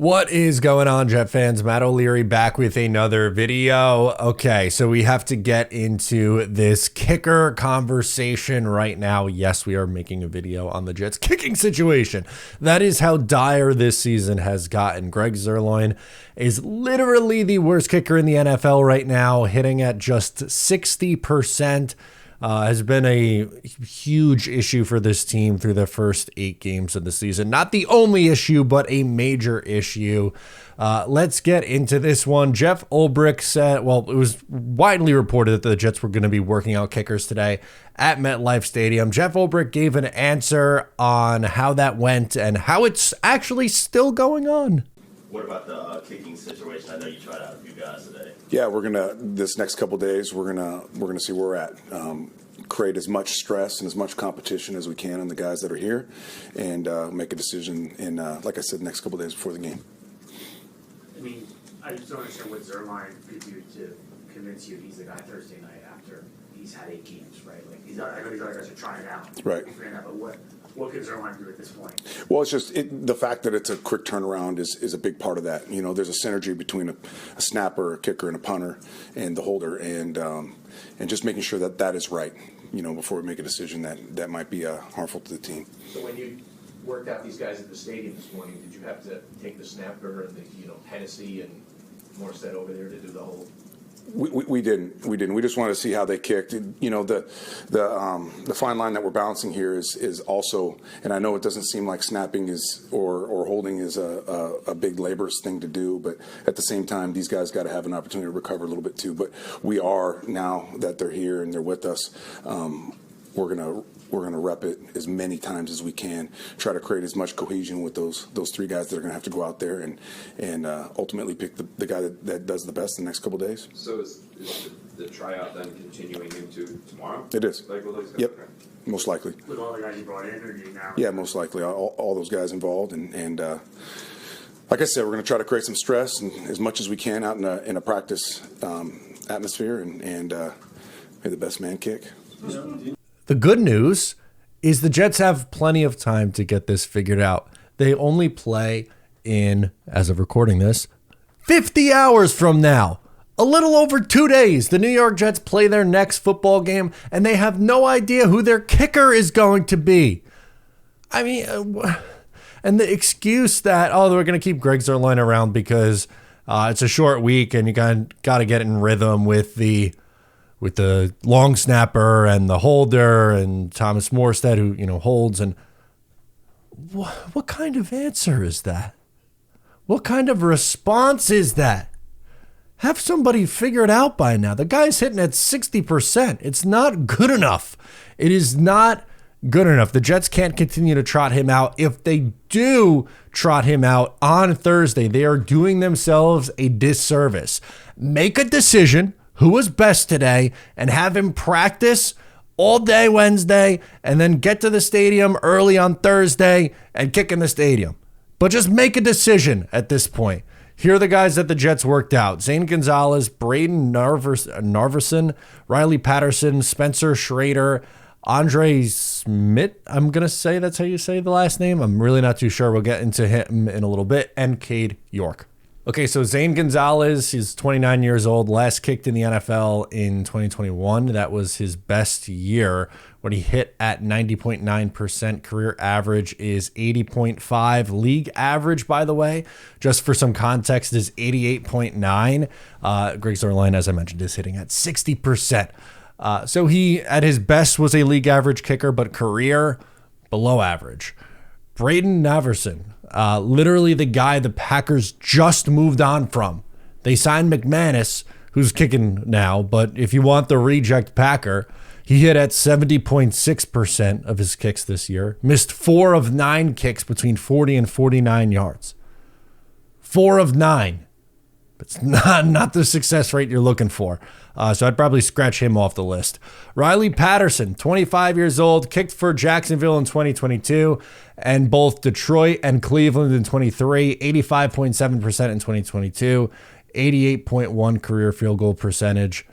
What is going on, Jet fans? Matt O'Leary back with another video. Okay, so we have to get into this kicker conversation right now. Yes, we are making a video on the Jets kicking situation. That is how dire this season has gotten. Greg Zuerlein is literally the worst kicker in the NFL right now, hitting at just 60%. Has been a huge issue for this team through the first 8 games of the season. Not the only issue, but a major issue. Let's get into this one. Jeff Ulbrich said, well, it was widely reported that the Jets were going to be working out kickers today at MetLife Stadium. Jeff Ulbrich gave an answer on how that went and how it's actually still going on. What about the kicking situation? I know you tried out a few guys today. Yeah, we're gonna this next couple days we're gonna see where we're at. Create as much stress and as much competition as we can on the guys that are here, and make a decision in like I said, next couple days before the game. I mean, I just don't understand what Zuerlein could do to convince you he's the guy Thursday night after he's had 8 games, right? Like I know these other guys are trying it out, right? But what can Zuerlein do at this point? Well, it's just the fact that it's a quick turnaround is a big part of that. You know, there's a synergy between a snapper, a kicker, and a punter, and the holder, and just making sure that that is right. You know, before we make a decision that might be harmful to the team. So when you worked out these guys at the stadium this morning, did you have to take the snapper and the Hennessy and Morstead over there to do the whole? We didn't. We just wanted to see how they kicked. You know, the fine line that we're balancing here is also, and I know it doesn't seem like snapping is or holding is a big laborious thing to do, but at the same time, these guys got to have an opportunity to recover a little bit too. But we are, now that they're here and they're with us, we're gonna rep it as many times as we can. Try to create as much cohesion with those 3 guys that are gonna have to go out there and ultimately pick the guy that does the best in the next couple of days. So is the tryout then continuing into tomorrow? It is. Like with those guys? Yep. Okay. Most likely. With all the guys you brought in, or do you now? Yeah, most likely. All those guys involved, and like I said, we're going to try to create some stress and as much as we can out in a practice atmosphere, and may the best man kick. The good news is the Jets have plenty of time to get this figured out. They only play in, as of recording this, 50 hours from now. A little over 2 days, the New York Jets play their next football game, and they have no idea who their kicker is going to be. I mean, and the excuse that, oh, they're going to keep Greg Zuerlein around because it's a short week and you got to get in rhythm with the long snapper and the holder and Thomas Morstead, who holds. And what kind of answer is that? What kind of response is that? Have somebody figure it out by now. The guy's hitting at 60%. It's not good enough. It is not good enough. The Jets can't continue to trot him out. If they do trot him out on Thursday, they are doing themselves a disservice. Make a decision who was best today and have him practice all day Wednesday and then get to the stadium early on Thursday and kick in the stadium. But just make a decision at this point. Here are the guys that the Jets worked out: Zane Gonzalez, Braden Narverson, Riley Patterson, Spencer Schrader, Andre Smith, I'm going to say that's how you say the last name. I'm really not too sure. We'll get into him in a little bit. And Cade York. Okay, so Zane Gonzalez is 29 years old, last kicked in the NFL in 2021. That was his best year when he hit at 90.9%. Career average is 80.5. League average, by the way, just for some context, is 88.9. Greg Zuerlein, as I mentioned, is hitting at 60%. So he, at his best, was a league average kicker, but career below average. Braden Narverson, literally the guy the Packers just moved on from. They signed McManus, who's kicking now, but if you want the reject Packer, he hit at 70.6% of his kicks this year. Missed 4 of 9 kicks between 40 and 49 yards. 4 of 9. It's not the success rate you're looking for. So I'd probably scratch him off the list. Riley Patterson, 25 years old, kicked for Jacksonville in 2022 and both Detroit and Cleveland in 23, 85.7% in 2022, 88.1 career field goal percentage.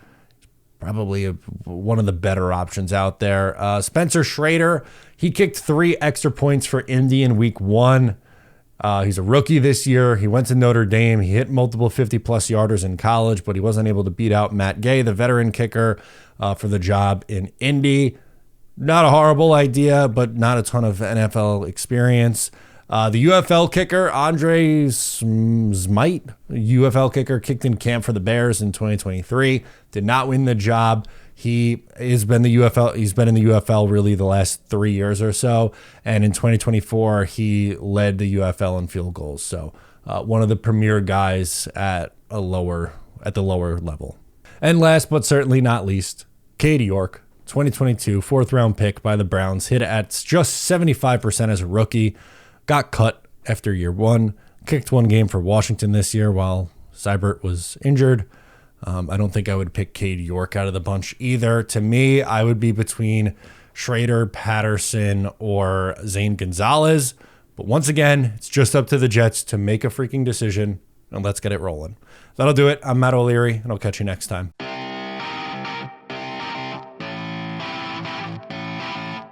Probably one of the better options out there. Spencer Schrader, he kicked 3 extra points for Indy in week 1. He's a rookie this year. He went to Notre Dame. He hit multiple 50-plus yarders in college, but he wasn't able to beat out Matt Gay, the veteran kicker, for the job in Indy. Not a horrible idea, but not a ton of NFL experience. The UFL kicker, Andre Smite, UFL kicker, kicked in camp for the Bears in 2023. Did not win the job. He has been the UFL. He's been in the UFL really the last 3 years or so, and in 2024 he led the UFL in field goals. So one of the premier guys at the lower level. And last but certainly not least, Cade York, 2022 fourth round pick by the Browns, hit at just 75% as a rookie. Got cut after year one. Kicked one game for Washington this year while Seibert was injured. I don't think I would pick Cade York out of the bunch either. To me, I would be between Schrader, Patterson, or Zane Gonzalez. But once again, it's just up to the Jets to make a freaking decision, and let's get it rolling. That'll do it. I'm Matt O'Leary, and I'll catch you next time.